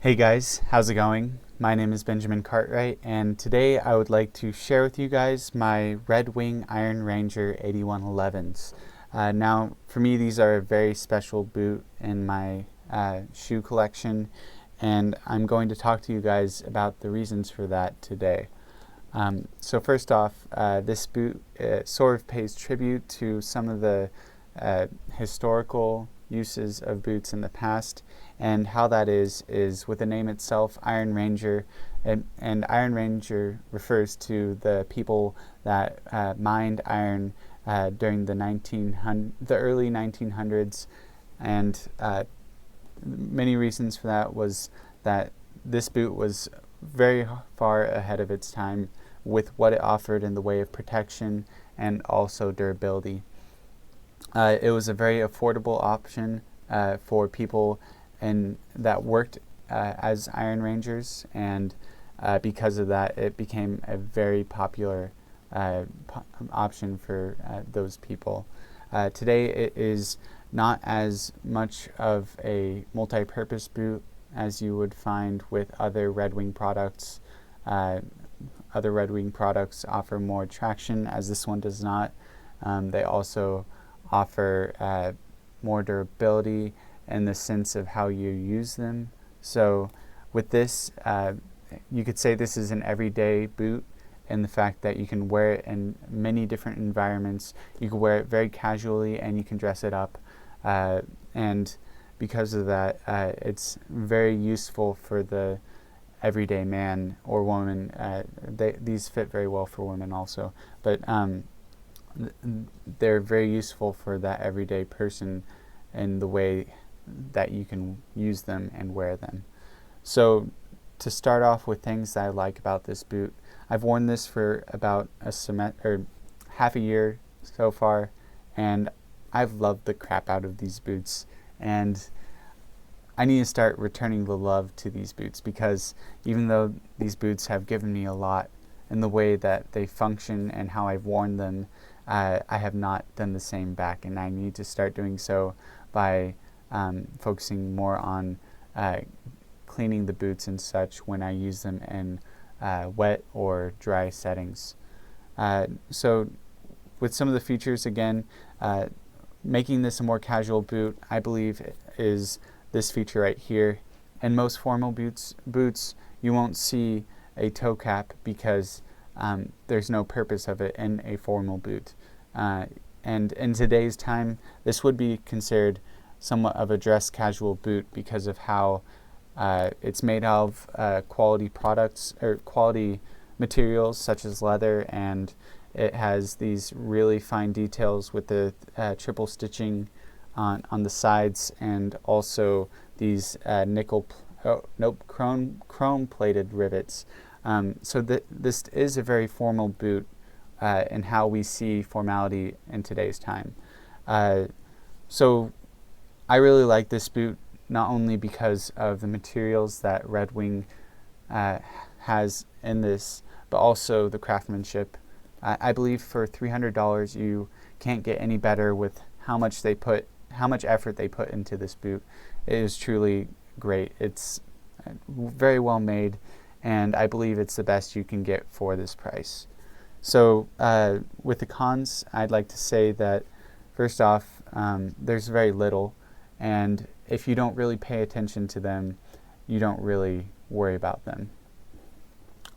Hey guys, how's it going? My name is Benjamin Cartwright, and today I would like to share with you guys my Red Wing Iron Ranger 8111s. Now, for me, these are a very special boot in my shoe collection, and I'm going to talk to you guys about the reasons for that today. So first off, this boot sort of pays tribute to some of the historical uses of boots in the past, and how that is with the name itself, Iron Ranger, and Iron Ranger refers to the people that mined iron during the early 1900s, and many reasons for that was that this boot was very far ahead of its time with what it offered in the way of protection and also durability. It was a very affordable option for people that worked as Iron Rangers, and because of that, it became a very popular option for those people. Today, it is not as much of a multi-purpose boot as you would find with other Red Wing products. Other Red Wing products offer more traction, as this one does not. They also offer more durability in the sense of how you use them. So with this, you could say this is an everyday boot in the fact that you can wear it in many different environments. You can wear it very casually and you can dress it up. And because of that, it's very useful for the everyday man or woman. These fit very well for women also, but they're very useful for that everyday person in the way that you can use them and wear them. So to start off with things that I like about this boot, I've worn this for about half a year so far, and I've loved the crap out of these boots, and I need to start returning the love to these boots, because even though these boots have given me a lot in the way that they function and how I've worn them, I have not done the same back, and I need to start doing so by focusing more on cleaning the boots and such when I use them in wet or dry settings. So with some of the features, again, making this a more casual boot, I believe, is this feature right here. In most formal boots, you won't see a toe cap because there's no purpose of it in a formal boot. And in today's time, this would be considered somewhat of a dress casual boot because of how it's made of quality products or quality materials such as leather, and it has these really fine details with the triple stitching on the sides, and also these chrome plated rivets. So this is a very formal boot in how we see formality in today's time. So I really like this boot, not only because of the materials that Red Wing has in this, but also the craftsmanship. I believe for $300 you can't get any better with how much effort they put into this boot. It is truly great. It's very well made, and I believe it's the best you can get for this price. So with the cons, I'd like to say that first off, there's very little, and if you don't really pay attention to them, you don't really worry about them.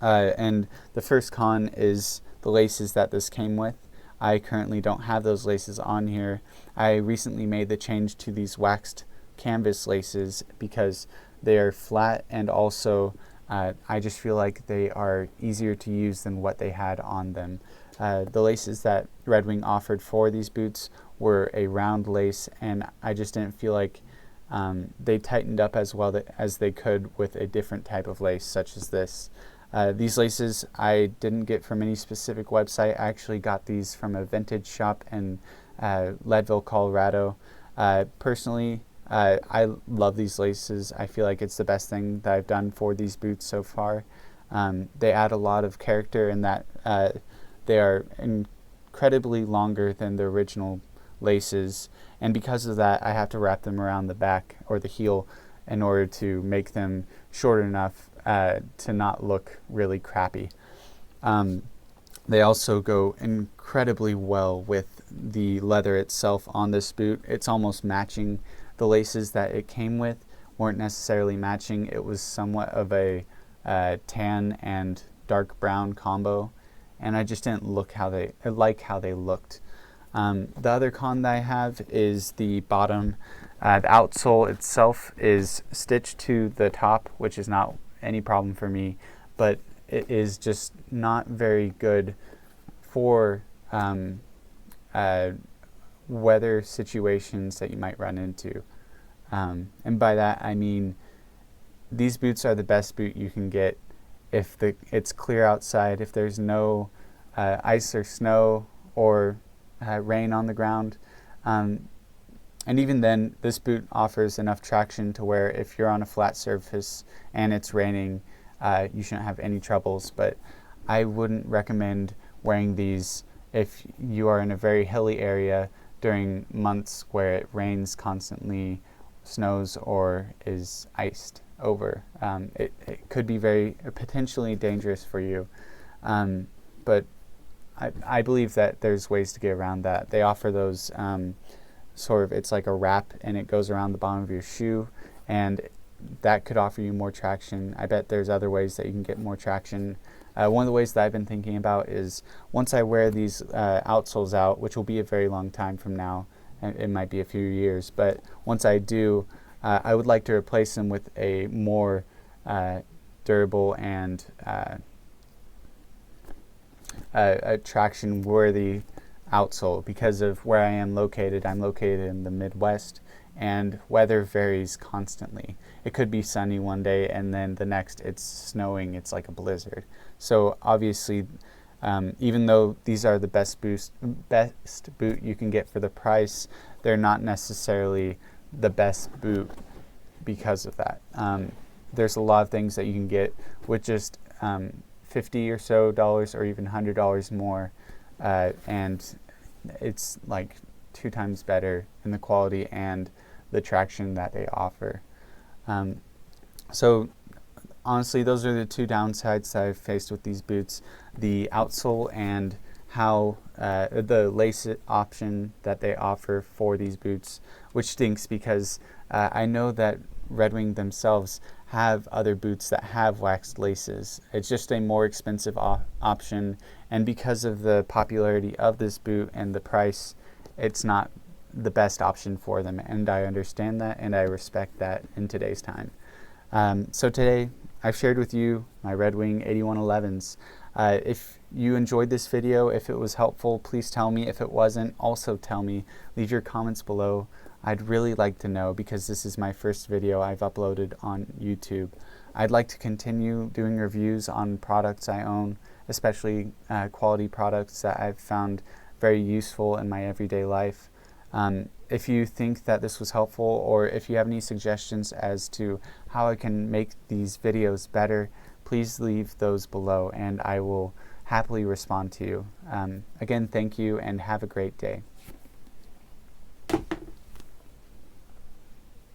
And the first con is the laces that this came with. I currently don't have those laces on here. I recently made the change to these waxed canvas laces because they are flat, and also I just feel like they are easier to use than what they had on them. The laces that Red Wing offered for these boots were a round lace, and I just didn't feel like they tightened up as well as they could with a different type of lace such as this. These laces I didn't get from any specific website. I actually got these from a vintage shop in Leadville, Colorado. Personally, I love these laces. I feel like it's the best thing that I've done for these boots so far. They add a lot of character in that they are incredibly longer than the original laces, and because of that I have to wrap them around the back or the heel in order to make them short enough to not look really crappy. They also go incredibly well with the leather itself on this boot. It's almost matching. The laces that it came with weren't necessarily matching. It was somewhat of a tan and dark brown combo, and I just didn't like how they looked. The other con that I have is the bottom. The outsole itself is stitched to the top, which is not any problem for me, but it is just not very good for weather situations that you might run into. And by that I mean these boots are the best boot you can get if it's clear outside, if there's no ice or snow or rain on the ground. And even then, this boot offers enough traction to where if you're on a flat surface and it's raining, you shouldn't have any troubles. But I wouldn't recommend wearing these if you are in a very hilly area during months where it rains constantly, snows, or is iced over. It could be very potentially dangerous for you. But I believe that there's ways to get around that. They offer those it's like a wrap and it goes around the bottom of your shoe, and that could offer you more traction. I bet there's other ways that you can get more traction. One of the ways that I've been thinking about is once I wear these outsoles out, which will be a very long time from now, and it might be a few years, but once I do, I would like to replace them with a more durable and traction worthy outsole. Because of where I am located, I'm located in the Midwest, and weather varies constantly. It could be sunny one day and then the next it's snowing, it's like a blizzard. So obviously, even though these are the best boot you can get for the price, they're not necessarily the best boot because of that. There's a lot of things that you can get with just $50 or so, or even $100 more, and it's like 2 times better in the quality and the traction that they offer. So honestly, those are the 2 downsides that I've faced with these boots: the outsole and how the lace option that they offer for these boots, which stinks because I know that Red Wing themselves have other boots that have waxed laces. It's just a more expensive option, and because of the popularity of this boot and the price, it's not the best option for them, and I understand that and I respect that in today's time. So today I've shared with you my Red Wing 8111s. If you enjoyed this video, if it was helpful, please tell me. If it wasn't, also tell me. Leave your comments below. I'd really like to know, because this is my first video I've uploaded on YouTube. I'd like to continue doing reviews on products I own, especially quality products that I've found very useful in my everyday life. If you think that this was helpful, or if you have any suggestions as to how I can make these videos better, please leave those below and I will happily respond to you. Again, thank you and have a great day.